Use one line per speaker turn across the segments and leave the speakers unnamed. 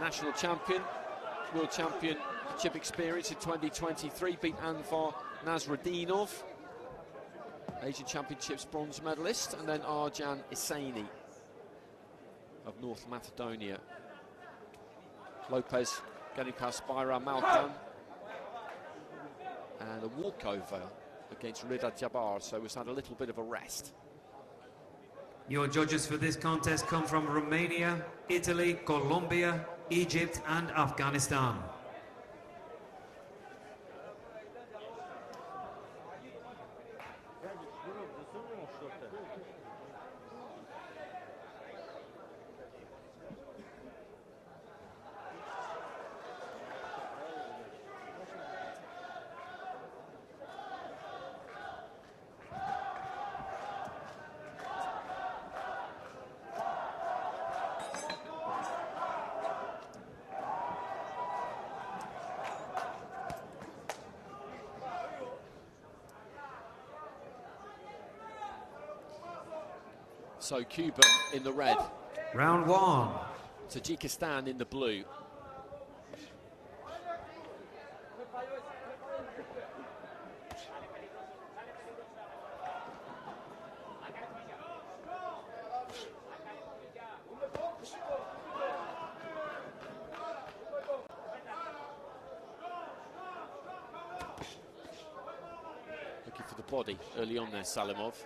national champion, world championship experience in 2023, beat Anvar Nasruddinov, Asian Championships bronze medalist, and then Arjan Isaini of North Macedonia. Lopez getting past Bayram Malkan, and a walkover against Rida Jabbar, so he's had a little bit of a rest.
Your judges for this contest come from Romania, Italy, Colombia, Egypt and Afghanistan.
So Cuba in the red.
Round one.
Tajikistan in the blue. Looking for the body early on there, Salimov.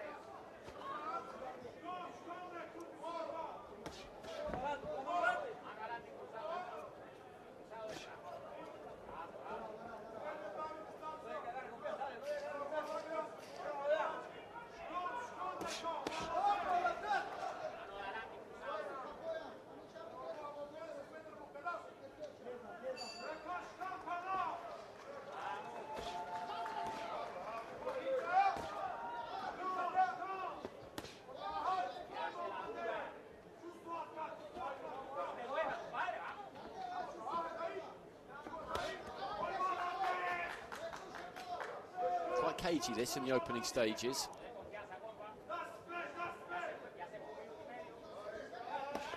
Cagey this in the opening stages.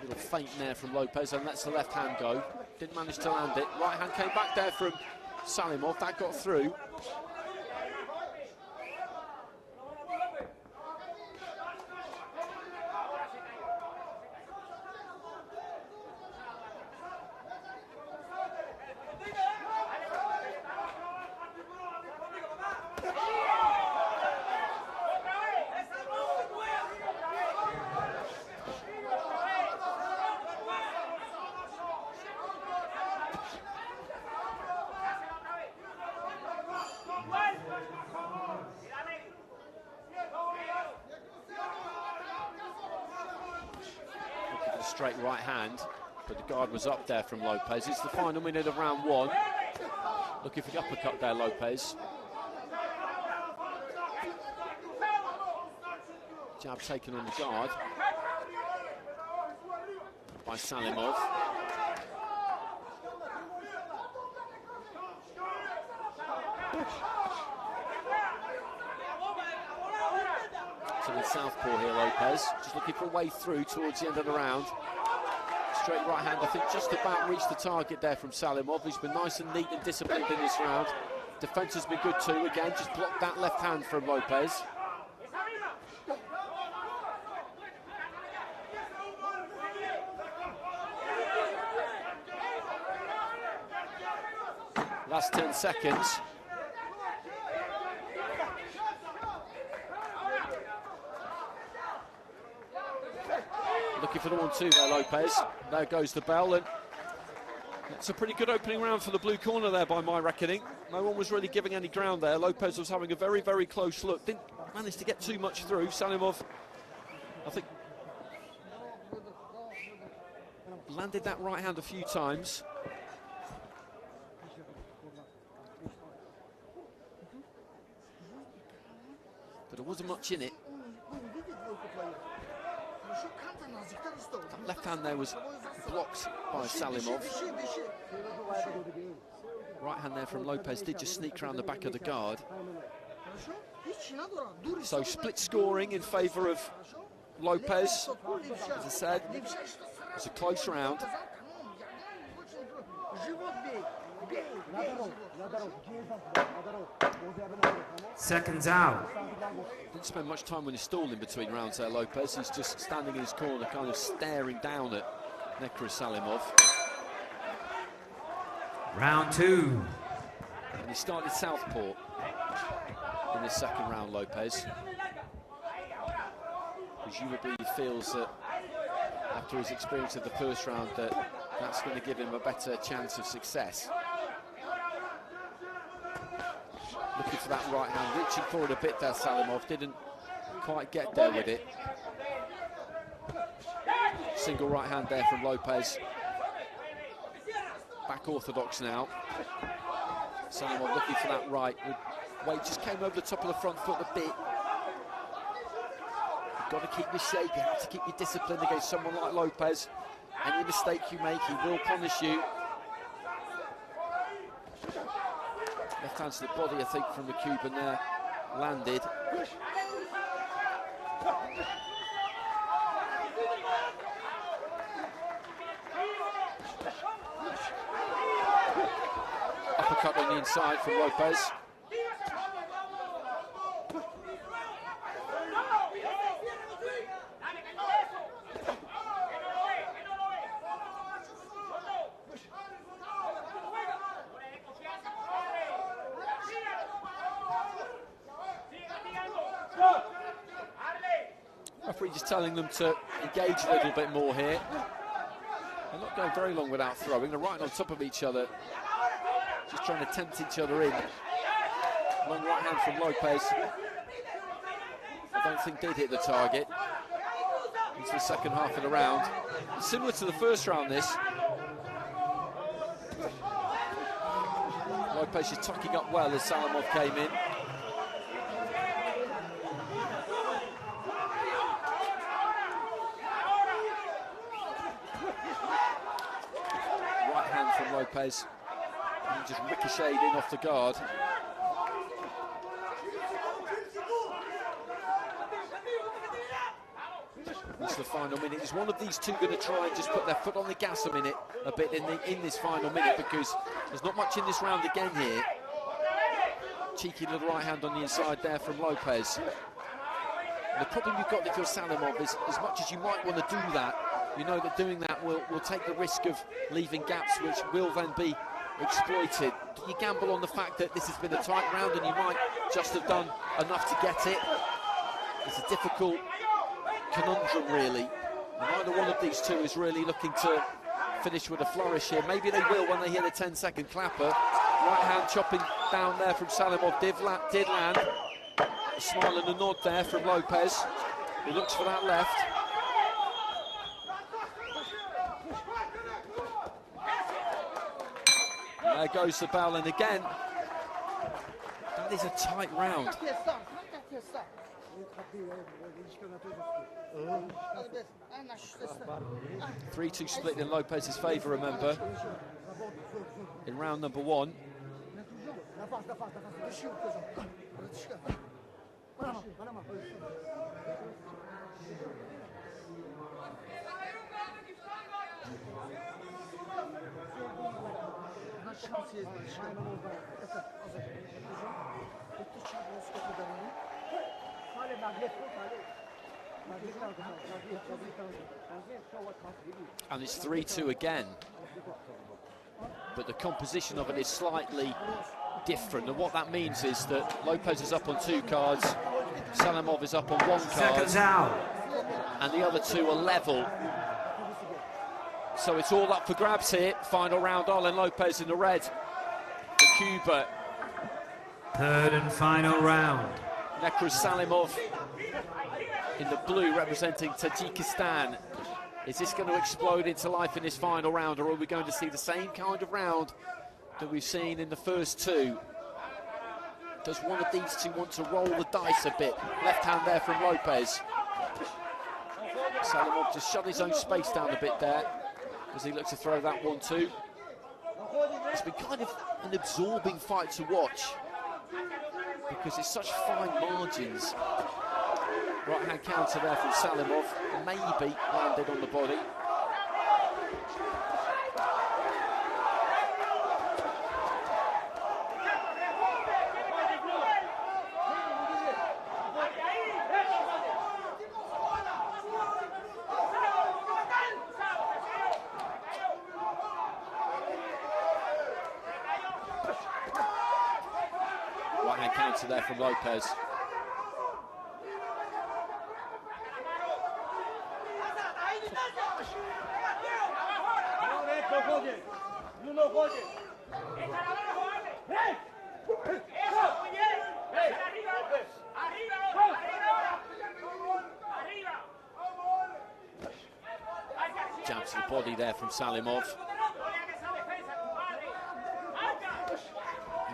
Little feint there from Lopez, and lets the left hand go. Didn't manage to land it. Right hand came back there from Salimov. That got through. Straight right hand, but the guard was up there from Lopez. It's the final minute of round one. Looking for the uppercut there, Lopez. Jab taken on the guard by Salimov. So with southpaw here, Lopez, just looking for a way through towards the end of the round. Straight right hand, I think just about reached the target there from Salimov. He's been nice and neat and disciplined in this round. Defence has been good too, again, just blocked that left hand from Lopez. Last 10 seconds. Looking for the 1-2 there, Lopez. There goes the bell, and it's a pretty good opening round for the blue corner there by my reckoning. No one was really giving any ground there. Lopez was having a very, very close look. Didn't manage to get too much through. Salimov, I think, landed that right hand a few times. But there wasn't much in it. That left hand there was blocked by Salimov. Right hand there from Lopez did just sneak around the back of the guard. So split scoring in favour of Lopez. As I said, it's a close round.
Seconds out.
Didn't spend much time when he's stalling between rounds there, Lopez. He's just standing in his corner, kind of staring down at Nekruz Salimov.
Round 2.
And he started southpaw in the second round, Lopez. Presumably he feels that after his experience of the first round that that's going to give him a better chance of success. Looking for that right hand, reaching for it a bit there, Salimov. Didn't quite get there with it. Single right hand there from Lopez. Back orthodox now. Salimov looking for that right. Weight just came over the top of the front foot a bit. You've got to keep your shape, you have to keep your discipline against someone like Lopez. Any mistake you make, he will punish you. Left hand to the body, I think, from the Cuban there. Landed. Uppercut on the inside from Lopez. Referee just telling them to engage a little bit more here. They're not going very long without throwing. They're right on top of each other, just trying to tempt each other in. Long right hand from Lopez. I don't think did hit the target. Into the second half of the round. Similar to the first round, this. Lopez is tucking up well as Salimov came in. Right hand from Lopez. And just ricocheted in off the guard. It's the final minute. Is one of these two going to try and just put their foot on the gas a bit in this final minute, because there's not much in this round again here. Cheeky little right hand on the inside there from Lopez. And the problem you've got if you're Salimov is, as much as you might want to do that, you know that doing that will take the risk of leaving gaps which will then be exploited. You gamble on the fact that this has been a tight round and you might just have done enough to get it. It's a difficult conundrum, really. And either one of these two is really looking to finish with a flourish here. Maybe they will when they hear the 10-second clapper. Right hand chopping down there from Salimov did land. A smile and a nod there from Lopez. He looks for that left. There goes the bell, and again, that is a tight round. 3-2 split in Lopez's favour, remember, in round number 1. And it's 3-2 again, but the composition of it is slightly different, and what that means is that Lopez is up on 2 cards, Salimov is up on 1 card.
Seconds out.
And the other 2 are level. So it's all up for grabs here. Final round, Arlen Lopez in the red for Cuba.
Third and final round.
Nekruz Salimov in the blue representing Tajikistan. Is this going to explode into life in this final round, or are we going to see the same kind of round that we've seen in the first 2? Does one of these two want to roll the dice a bit? Left hand there from Lopez. Salimov just shut his own space down a bit there as he looks to throw that 1-2. It's been kind of an absorbing fight to watch because it's such fine margins. Right hand counter there from Salimov, maybe landed on the body. counter there from Lopez. Jab to the body there from Salimov.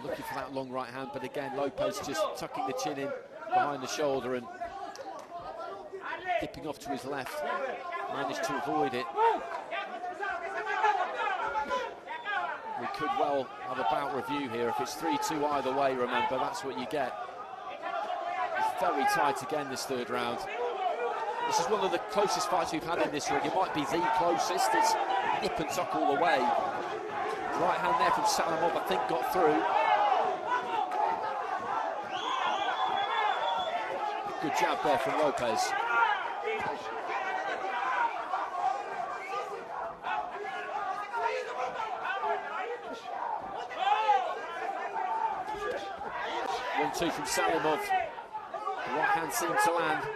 Looking for that long right hand, but again, Lopez just tucking the chin in behind the shoulder and dipping off to his left. Managed to avoid it. We could well have a bout review here. If it's 3-2 either way, remember, that's what you get. It's very tight again this third round. This is one of the closest fights we've had in this ring. It might be the closest. It's nip and tuck all the way. Right hand there from Salimov, I think, got through. Good jab there from Lopez. One-two from Salimov. The right hand seemed to land.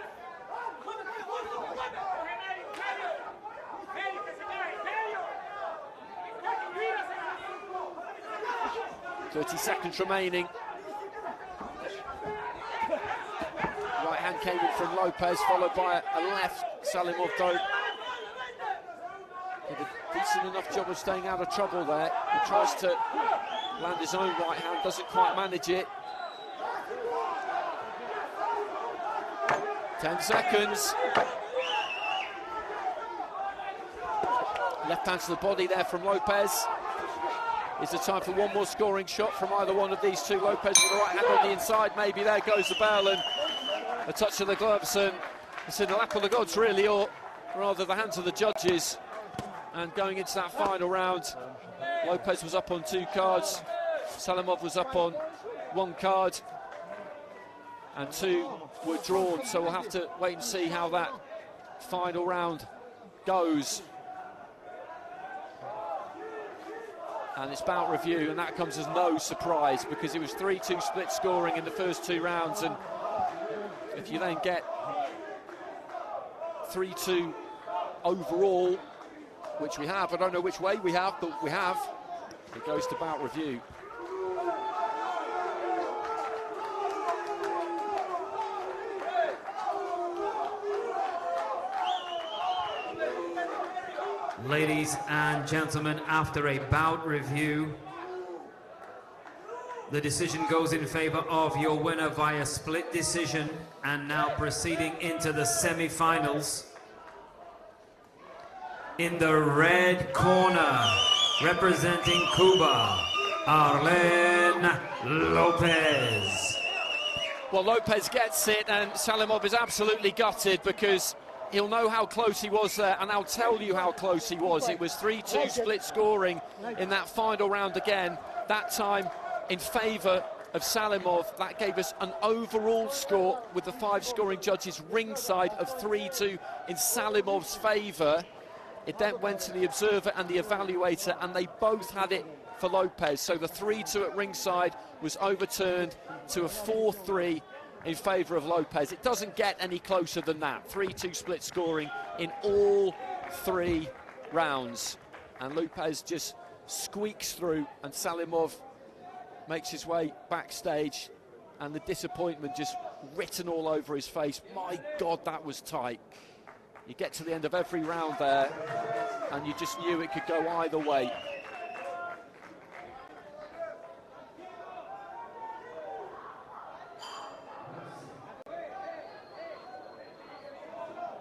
.30 seconds remaining. Right hand came in from Lopez, followed by a left. Salimov though did a decent enough job of staying out of trouble there. He tries to land his own right hand, doesn't quite manage it. 10 seconds. Left hand to the body there from Lopez. Is there time for one more scoring shot from either one of these two? Lopez with the right hand on the inside, maybe there goes the bell, and a touch of the gloves, and it's in the lap of the gods really, or rather the hands of the judges. And going into that final round, Lopez was up on 2 cards, Salimov was up on 1 card, and 2 were drawn, so we'll have to wait and see how that final round goes. And it's bout review, and that comes as no surprise because it was 3-2 split scoring in the first 2 rounds, and if you then get 3-2 overall, which we have, I don't know which way we have, but we have, it goes to bout review.
Ladies and gentlemen, after a bout review, the decision goes in favor of your winner via split decision. And now proceeding into the semi-finals. In the red corner, representing Cuba, Arlen Lopez.
Well, Lopez gets it, and Salimov is absolutely gutted because he'll know how close he was there, and I'll tell you how close he was. It was 3-2 split scoring in that final round again, that time in favour of Salimov. That gave us an overall score with the 5 scoring judges ringside of 3-2 in Salimov's favour. It then went to the observer and the evaluator, and they both had it for Lopez. So the 3-2 at ringside was overturned to a 4-3 in favour of Lopez. It doesn't get any closer than that. 3-2 split scoring in all 3 rounds. And Lopez just squeaks through, and Salimov makes his way backstage, and the disappointment just written all over his face. My God, that was tight. You get to the end of every round there, and you just knew it could go either way.